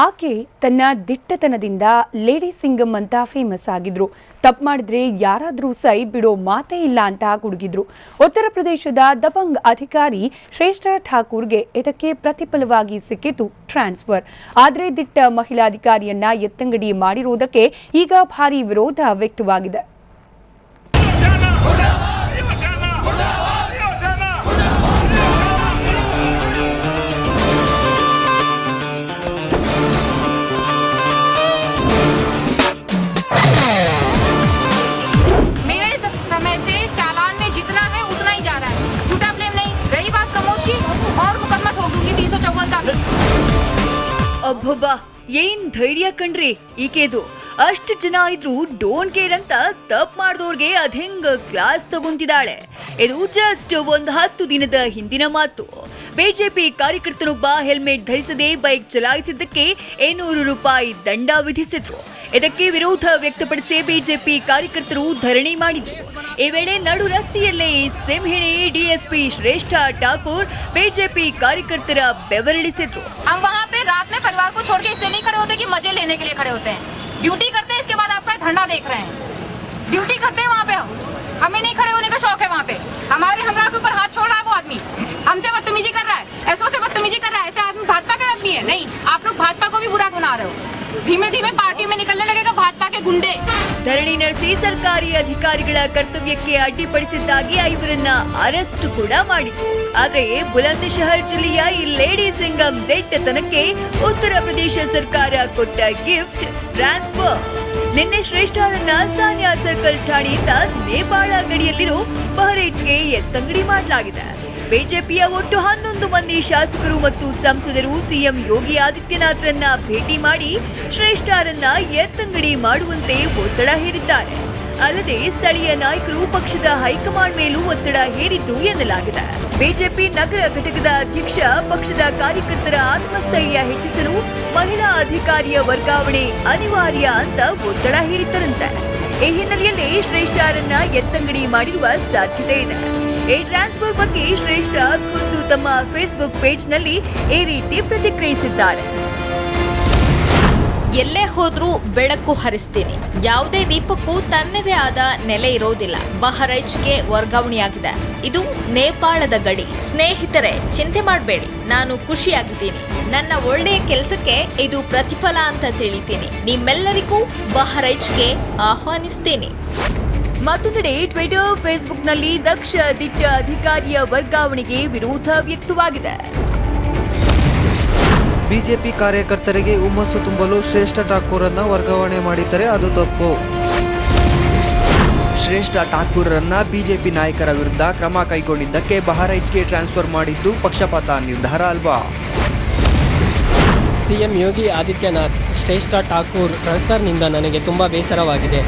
ಆಕೆ ತನ್ನ ದಿಟ್ಟತನದಿಂದ ಲೇಡಿ ಸಿಂಗಂ ಅಂತ ಫೇಮಸ್ ಆಗಿದ್ರು. ತಪ್ಪು ಮಾಡಿದ್ರೆ ಯಾರಾದರೂ ಸೈ ಬಿಡೋ ಮಾತೇ ಇಲ್ಲ ಅಂತ ಗುಡುಗಿದ್ರು. ಉತ್ತರ ಪ್ರದೇಶದ ದಬಂಗ್ ಅಧಿಕಾರಿ ಶ್ರೇಷ್ಠ ಠಾಕೂರ್ಗೆ ಇದಕ್ಕೆ ಪ್ರತಿಫಲವಾಗಿ ಸಿಕ್ಕಿತು ಟ್ರಾನ್ಸ್ಫರ್. ಆದರೆ ದಿಟ್ಟ ಮಹಿಳಾ ಅಧಿಕಾರಿಯನ್ನ ಎತ್ತಂಗಡಿ ಮಾಡಿರುವುದಕ್ಕೆ ಈಗ ಭಾರೀ ವಿರೋಧ ವ್ಯಕ್ತವಾಗಿದೆ. ಅಬ್ಬಬ್ಬಾ, ಏನ್ ಧೈರ್ಯ ಕಣ್ರಿ ಈಕೆದು. ಅಷ್ಟು ಜನ ಇದ್ರು ಡೋಂಟ್ ಕೇರ್ ಅಂತ ತಪ್ಪು ಮಾಡಿದವ್ರಿಗೆ ಅದ್ಹೆಂಗ್ ಕ್ಲಾಸ್ ತಗೊಂತಿದ್ದಾಳೆ. ಇದು ಜಸ್ಟ್ ಒಂದು 10 ದಿನದ ಹಿಂದಿನ ಮಾತು. ಬಿಜೆಪಿ ಕಾರ್ಯಕರ್ತನೊಬ್ಬ ಹೆಲ್ಮೆಟ್ ಧರಿಸದೆ ಬೈಕ್ ಚಲಾಯಿಸಿದ್ದಕ್ಕೆ 800 ರೂಪಾಯಿ ದಂಡ ವಿಧಿಸಿದ್ರು. ಇದಕ್ಕೆ ವಿರೋಧ ವ್ಯಕ್ತಪಡಿಸಿ ಬಿಜೆಪಿ ಕಾರ್ಯಕರ್ತರು ಧರಣಿ ಮಾಡಿದ್ರು. ಈ ವೇಳೆ ನಡು ರಸ್ತೆಯಲ್ಲೇ ಸಿಂಹಿಣಿ ಡಿಎಸ್ಪಿ ಶ್ರೇಷ್ಠ ಠಾಕೂರ್ ಬಿಜೆಪಿ ಕಾರ್ಯಕರ್ತರ ಬೆವರಿಳಿಸಿದ್ರು. हम वहाँ पे रात में परिवार को छोड़ के इसलिए नहीं खड़े होते कि मजे लेने के लिए खड़े होते हैं. ड्यूटी करते हैं, इसके बाद आपका धरना देख रहे हैं. ड्यूटी करते हैं वहाँ पे, हमें नहीं खड़े होने का शौक है. वहाँ पे हमारे हमरा के ऊपर हाथ छोड़ रहा है वो आदमी, हमसे बदतमीजी कर रहा है, ऐसो से बदतमीजी कर रहा है. ऐसे आदमी भाजपा का आदमी है? नहीं, आप लोग भाजपा को भी बुरा बना रहे हो. धीमे धीमे पार्टी में निकलने लगेगा भाजपा के गुंडे. ಧರಣಿ ನಡೆಸಿ ಸರ್ಕಾರಿ ಅಧಿಕಾರಿಗಳ ಕರ್ತವ್ಯಕ್ಕೆ ಅಡ್ಡಿಪಡಿಸಿದ್ದಾಗಿ ಇವರನ್ನ ಅರೆಸ್ಟ್ ಕೂಡ ಮಾಡಿದ್ರು. ಆದ್ರೆ ಬುಲಂದ್ ಶಹರ್ ಜಿಲ್ಲೆಯ ಈ ಲೇಡಿ ಸಿಂಗಂ ದಿಟ್ಟತನಕ್ಕೆ ಉತ್ತರ ಪ್ರದೇಶ ಸರ್ಕಾರ ಕೊಟ್ಟ ಗಿಫ್ಟ್ ಟ್ರಾನ್ಸ್ಫರ್. ನಿನ್ನೆ ಶ್ರೇಷ್ಠರನ್ನ ಸಾನ್ಯಾ ಸರ್ಕಲ್ ಠಾಣೆಯಿಂದ ನೇಪಾಳ ಗಡಿಯಲ್ಲಿರೋ ಬಹರೇಜ್ಗೆ ಎತ್ತಂಗಡಿ ಮಾಡಲಾಗಿದೆ. ಬಿಜೆಪಿಯ ಒಟ್ಟು 11 ಮಂದಿ ಶಾಸಕರು ಮತ್ತು ಸಂಸದರು ಸಿಎಂ ಯೋಗಿ ಆದಿತ್ಯನಾಥ್ರನ್ನ ಭೇಟಿ ಮಾಡಿ ಶ್ರೇಷ್ಠರನ್ನ ಎತ್ತಂಗಡಿ ಮಾಡುವಂತೆ ಒತ್ತಡ ಹೇರಿದ್ದಾರೆ. ಅಲ್ಲದೆ ಸ್ಥಳೀಯ ನಾಯಕರು ಪಕ್ಷದ ಹೈಕಮಾಂಡ್ ಮೇಲೂ ಒತ್ತಡ ಹೇರಿದ್ರು ಎನ್ನಲಾಗಿದೆ. ಬಿಜೆಪಿ ನಗರ ಘಟಕದ ಅಧ್ಯಕ್ಷ ಪಕ್ಷದ ಕಾರ್ಯಕರ್ತರ ಆತ್ಮಸ್ಥೈರ್ಯ ಹೆಚ್ಚಿಸಲು ಮಹಿಳಾ ಅಧಿಕಾರಿಯ ವರ್ಗಾವಣೆ ಅನಿವಾರ್ಯ ಅಂತ ಒತ್ತಡ ಹೇರಿದ್ದರಂತೆ. ಈ ಹಿನ್ನೆಲೆಯಲ್ಲಿ ಶ್ರೇಷ್ಠರನ್ನ ಎತ್ತಂಗಡಿ ಮಾಡಿರುವ ಸಾಧ್ಯತೆ ಇದೆ. ಈ ಟ್ರಾನ್ಸ್ಫರ್ ಬಗ್ಗೆ ಶ್ರೇಷ್ಠ ಖುದ್ದು ತಮ್ಮ ಫೇಸ್ಬುಕ್ ಪೇಜ್ನಲ್ಲಿ ಈ ರೀತಿ ಪ್ರತಿಕ್ರಿಯಿಸಿದ್ದಾರೆ. ಎಲ್ಲೇ ಹೋದ್ರೂ ಬೆಳಕು ಹರಿಸ್ತೀನಿ. ಯಾವುದೇ ದೀಪಕ್ಕೂ ತನ್ನದೇ ಆದ ನೆಲೆ ಇರೋದಿಲ್ಲ. ಬಹರೈಚ್ಗೆ ವರ್ಗಾವಣೆಯಾಗಿದೆ. ಇದು ನೇಪಾಳದ ಗಡಿ. ಸ್ನೇಹಿತರೆ, ಚಿಂತೆ ಮಾಡಬೇಡಿ, ನಾನು ಖುಷಿಯಾಗಿದ್ದೀನಿ. ನನ್ನ ಒಳ್ಳೆಯ ಕೆಲಸಕ್ಕೆ ಇದು ಪ್ರತಿಫಲ ಅಂತ ತಿಳಿತೀನಿ. ನಿಮ್ಮೆಲ್ಲರಿಗೂ ಬಹರೈಚ್ಗೆ ಆಹ್ವಾನಿಸ್ತೀನಿ. ಮತ್ತೊಂದೆಡೆ ಟ್ವಿಟರ್, ಫೇಸ್ಬುಕ್ನಲ್ಲಿ ದಕ್ಷ ದಿಟ್ಟ ಅಧಿಕಾರಿಯ ವರ್ಗಾವಣೆಗೆ ವಿರೋಧ ವ್ಯಕ್ತವಾಗಿದೆ. ಬಿಜೆಪಿ ಕಾರ್ಯಕರ್ತರಿಗೆ ಹುಮ್ಮಸ್ಸು ತುಂಬಲು ಶ್ರೇಷ್ಠ ಠಾಕೂರನ್ನ ವರ್ಗಾವಣೆ ಮಾಡಿದ್ದರೆ ಅದು ತಪ್ಪು. ಶ್ರೇಷ್ಠ ಠಾಕೂರನ್ನ ಬಿಜೆಪಿ ನಾಯಕರ ವಿರುದ್ಧ ಕ್ರಮ ಕೈಗೊಂಡಿದ್ದಕ್ಕೆ ಬಹರೈಚ್ಗೆ ಟ್ರಾನ್ಸ್ಫರ್ ಮಾಡಿದ್ದು ಪಕ್ಷಪಾತ ನಿರ್ಧಾರ ಅಲ್ವಾ? ಸಿಎಂ ಯೋಗಿ ಆದಿತ್ಯನಾಥ್ ಶ್ರೇಷ್ಠ ಠಾಕೂರ್ ಟ್ರಾನ್ಸ್ಫರ್ನಿಂದ ನನಗೆ ತುಂಬಾ ಬೇಸರವಾಗಿದೆ.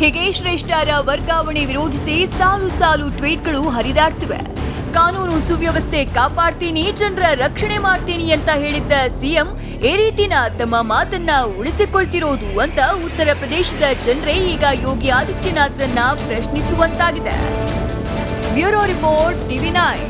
ಹೀಗೆ ಶ್ರೇಷ್ಠರ ವರ್ಗಾವಣೆ ವಿರೋಧಿಸಿ ಸಾಲು ಸಾಲು ಟ್ವೀಟ್ಗಳು ಹರಿದಾಡ್ತಿವೆ. ಕಾನೂನು ಸುವ್ಯವಸ್ಥೆ ಕಾಪಾಡ್ತೀನಿ, ಜನರ ರಕ್ಷಣೆ ಮಾಡ್ತೀನಿ ಅಂತ ಹೇಳಿದ್ದ ಸಿಎಂ ಈ ರೀತಿನ ತಮ್ಮ ಮಾತನ್ನ ಉಳಿಸಿಕೊಳ್ತಿರೋದು ಅಂತ ಉತ್ತರ ಪ್ರದೇಶದ ಜನರೇ ಈಗ ಯೋಗಿ ಆದಿತ್ಯನಾಥ್ರನ್ನ ಪ್ರಶ್ನಿಸುವಂತಾಗಿದೆ. Bureau report, TV9.